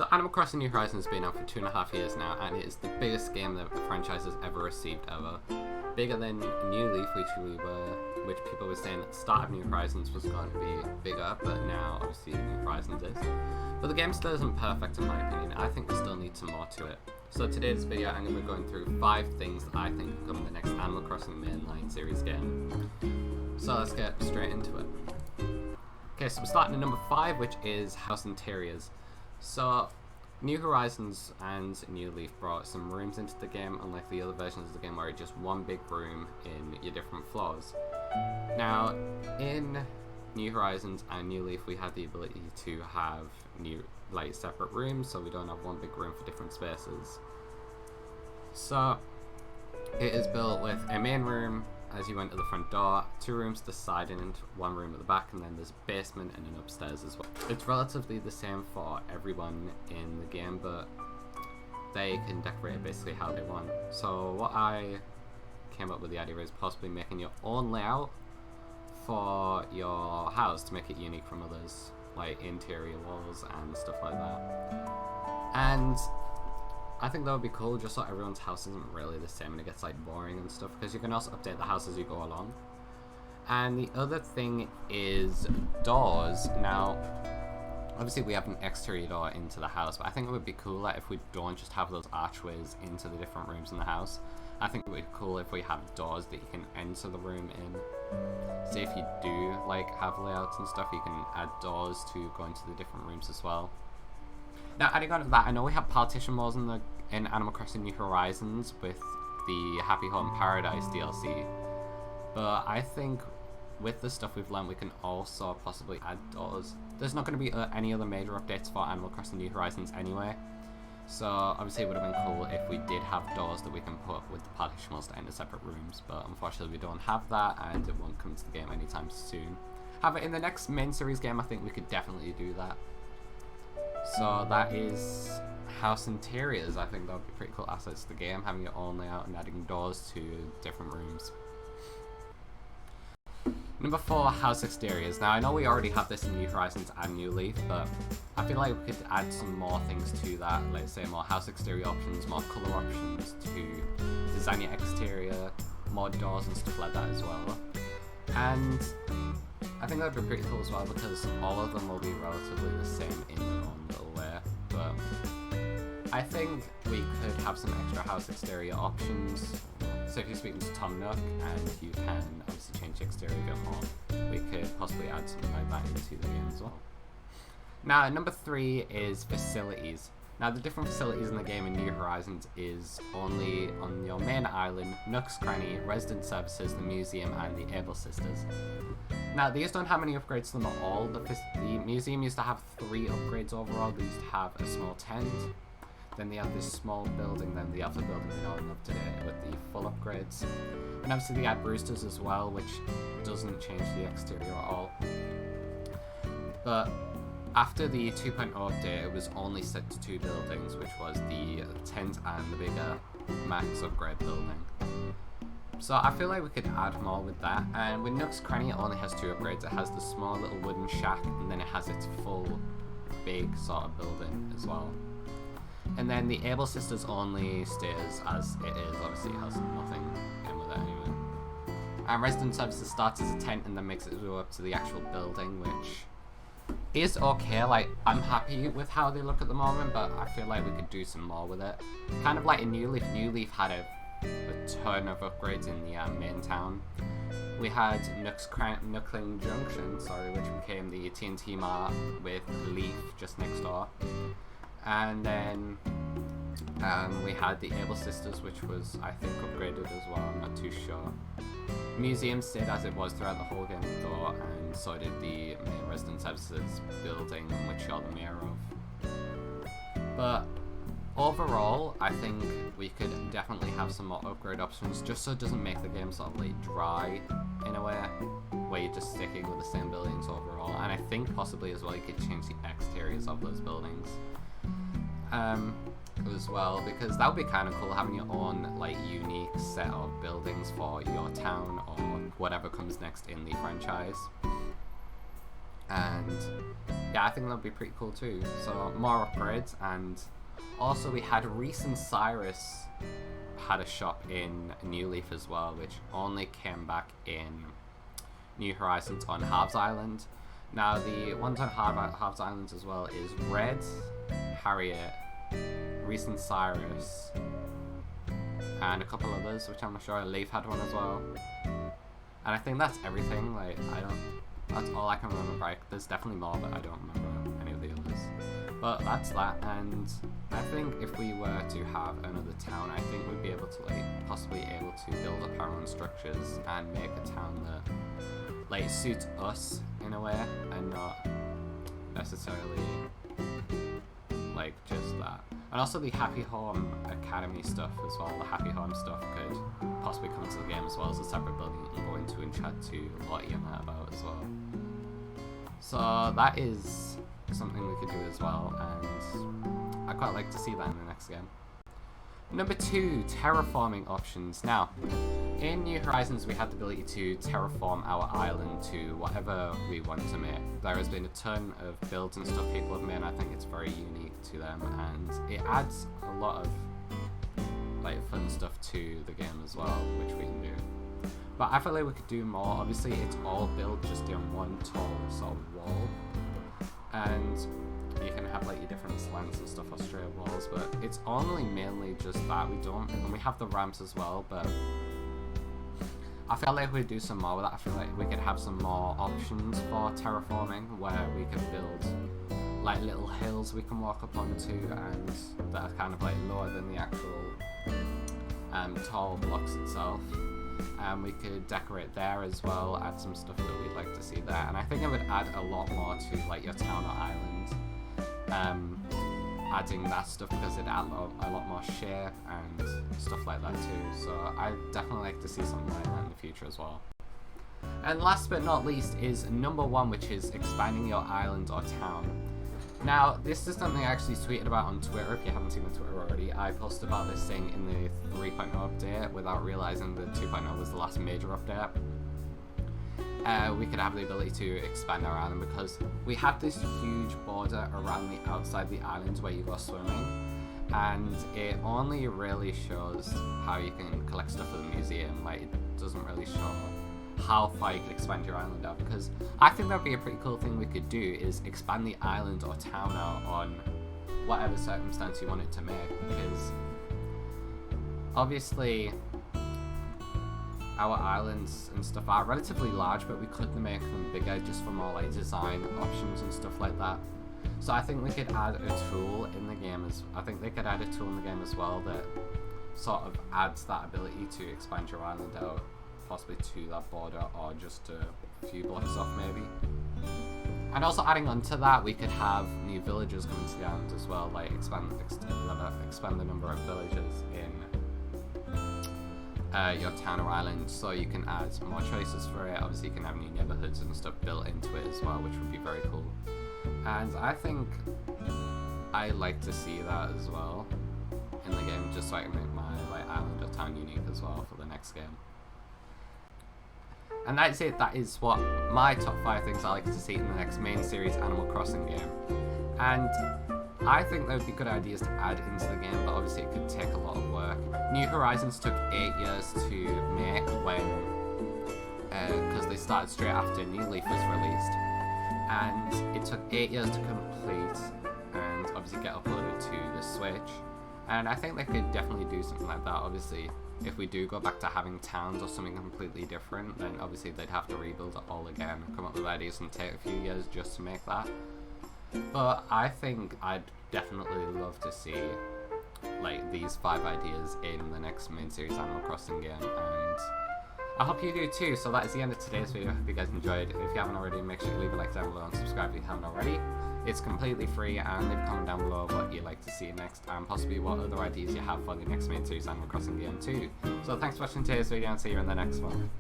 So Animal Crossing New Horizons has been out for 2.5 years now, and it is the biggest game that the franchise has ever received ever. Bigger than New Leaf, which people were saying at the start of New Horizons was going to be bigger, but now obviously New Horizons is. But the game still isn't perfect in my opinion. I think we still need some more to it. So today's video I'm going to be going through 5 things that I think become the next Animal Crossing mainline series game. So let's get straight into it. Okay, so we're starting at number 5, which is house interiors. So New Horizons and New Leaf brought some rooms into the game, unlike the other versions of the game where it's just one big room in your different floors. Now, in New Horizons and New Leaf, we had the ability to have separate rooms, so we don't have one big room for different spaces. So it is built with a main room as you enter the front door, 2 rooms to the side and 1 room at the back, and then there's a basement and an upstairs as well. It's relatively the same for everyone in the game, but they can decorate it basically how they want. So what I came up with the idea is possibly making your own layout for your house to make it unique from others, like interior walls and stuff like that. And I think that would be cool, just so everyone's house isn't really the same and it gets like boring and stuff, because you can also update the house as you go along. And the other thing is doors. Now, obviously we have an exterior door into the house, but I think it would be cooler if we don't just have those archways into the different rooms in the house. I think it would be cool if we have doors that you can enter the room in. Say if you do have layouts and stuff, you can add doors to go into the different rooms as well. Now, adding on to that, I know we have partition walls in Animal Crossing New Horizons with the Happy Home Paradise DLC, but I think with the stuff we've learned, we can also possibly add doors. There's not going to be any other major updates for Animal Crossing New Horizons anyway, so obviously it would have been cool if we did have doors that we can put with the partition walls to enter separate rooms, but unfortunately we don't have that, and it won't come to the game anytime soon. However, in the next main series game, I think we could definitely do that. So that is house interiors. I think that would be pretty cool assets to the game, having your own layout and adding doors to different rooms. Number 4, house exteriors. Now I know we already have this in New Horizons and New Leaf, but I feel like we could add some more things to that. Let's say more house exterior options, more colour options to design your exterior, more doors and stuff like that as well. And I think that would be pretty cool as well, because all of them will be relatively the same in their own little way, but I think we could have some extra house exterior options. So if you're speaking to Tom Nook and you can obviously change the exterior of your home, we could possibly add something like that into the game as well. Now, number 3 is facilities. Now, the different facilities in the game in New Horizons is only on your main island, Nook's Cranny, Resident Services, the Museum, and the Able Sisters. Now, these don't have any upgrades to them at all. The museum used to have 3 upgrades overall. They used to have a small tent, then they have this small building, then the other building you know up to date with the full upgrades. And obviously they add Brewsters as well, which doesn't change the exterior at all. But after the 2.0 update, it was only set to 2 buildings, which was the tent and the bigger max upgrade building. So I feel like we could add more with that, and with Nook's Cranny it only has 2 upgrades. It has the small little wooden shack, and then it has its full big sort of building as well. And then the Able Sisters only stays as it is, obviously it has nothing in with it anyway. And Resident Services starts as a tent and then makes it go up to the actual building, which is okay. I'm happy with how they look at the moment, but I feel like we could do some more with it. Kind of like in New Leaf. New Leaf had a ton of upgrades in the main town. We had Nookling Junction, which became the TNT Mart with Leaf just next door. And then we had the Able Sisters, which was, I think, upgraded as well, I'm not too sure. Museum stayed as it was throughout the whole game though, and so did the main Resident Services building, which you're the mayor of. But overall, I think we could definitely have some more upgrade options, just so it doesn't make the game sort of dry in a way, where you're just sticking with the same buildings overall. And I think possibly as well you could change the exteriors of those buildings as well, because that would be kind of cool, having your own unique set of buildings for your town or whatever comes next in the franchise. And yeah, I think that'd be pretty cool too. So more upgrades, and also we had Reese and Cyrus had a shop in New Leaf as well, which only came back in New Horizons on Halves Island. Now the ones on Halves Island as well is Red, Harriet, Reese and Cyrus, and a couple others, which I'm not sure. Leaf had one as well. And I think that's everything. Like, that's all I can remember. Right? There's definitely more, but I don't remember any of the others. But that's that, and I think if we were to have another town, I think we'd be able to, like, possibly able to build up our own structures and make a town that, like, suits us in a way, and not necessarily, like, just that. And also the Happy Home Academy stuff as well, the Happy Home stuff could possibly come into the game as well as a separate building you can go into and chat to Lottie and that about as well. So that is something we could do as well, and I quite like to see that in the next game. Number 2, terraforming options. Now, in New Horizons we had the ability to terraform our island to whatever we want to make. There has been a ton of builds and stuff people have made, and I think it's very unique to them, and it adds a lot of, like, fun stuff to the game as well, which we can do. But I feel like we could do more. Obviously it's all built just on one tall sort of wall, and you can have, like, your different slants and stuff or straight walls, but it's only mainly just that. And we have the ramps as well, but I feel like we'd do some more with that. I feel like we could have some more options for terraforming, where we could build, like, little hills we can walk up onto, and that are kind of, like, lower than the actual tall blocks itself. And we could decorate there as well, add some stuff that we'd like to see there, and I think it would add a lot more to, like, your town or island, adding that stuff, because it'd add a lot more shape and stuff like that too. So I'd definitely like to see something like that in the future as well. And last but not least is number 1, which is expanding your island or town. Now, this is something I actually tweeted about on Twitter. If you haven't seen my Twitter already, I posted about this thing in the 3.0 update without realizing that 2.0 was the last major update. We could have the ability to expand our island, because we have this huge border around the outside the island where you go swimming, and it only really shows how you can collect stuff for the museum. Like, it doesn't really show how far you could expand your island out, because I think that'd be a pretty cool thing we could do, is expand the island or town out on whatever circumstance you want it to make, because obviously our islands and stuff are relatively large, but we could make them bigger just for more, like, design options and stuff like that. So I think we could add a tool in the game as well that sort of adds that ability to expand your island out, possibly to that border or just a few blocks off maybe. And also adding on to that, we could have new villagers coming to the island as well, like expand the number of villagers in your town or island, so you can add more choices for it. Obviously you can have new neighborhoods and stuff built into it as well, which would be very cool. And I think I like to see that as well in the game, just so I can make my, like, island or town unique as well for the next game. And that's it. That is what my top 5 things I like to see in the next main series Animal Crossing game. And I think there would be good ideas to add into the game, but obviously it could take a lot of work. New Horizons took 8 years to make because they started straight after New Leaf was released. And it took 8 years to complete and obviously get uploaded to the Switch. And I think they could definitely do something like that. Obviously, if we do go back to having towns or something completely different, then obviously they'd have to rebuild it all again, come up with ideas, and take a few years just to make that. But I think I'd definitely love to see, like, these 5 ideas in the next main series Animal Crossing game, and I hope you do too. So that is the end of today's video. I hope you guys enjoyed. If you haven't already, make sure you leave a like down below and subscribe if you haven't already. It's completely free, and leave a comment down below what you'd like to see next, and possibly what other ideas you have for the next main series Animal Crossing game too. So thanks for watching today's video, and see you in the next one.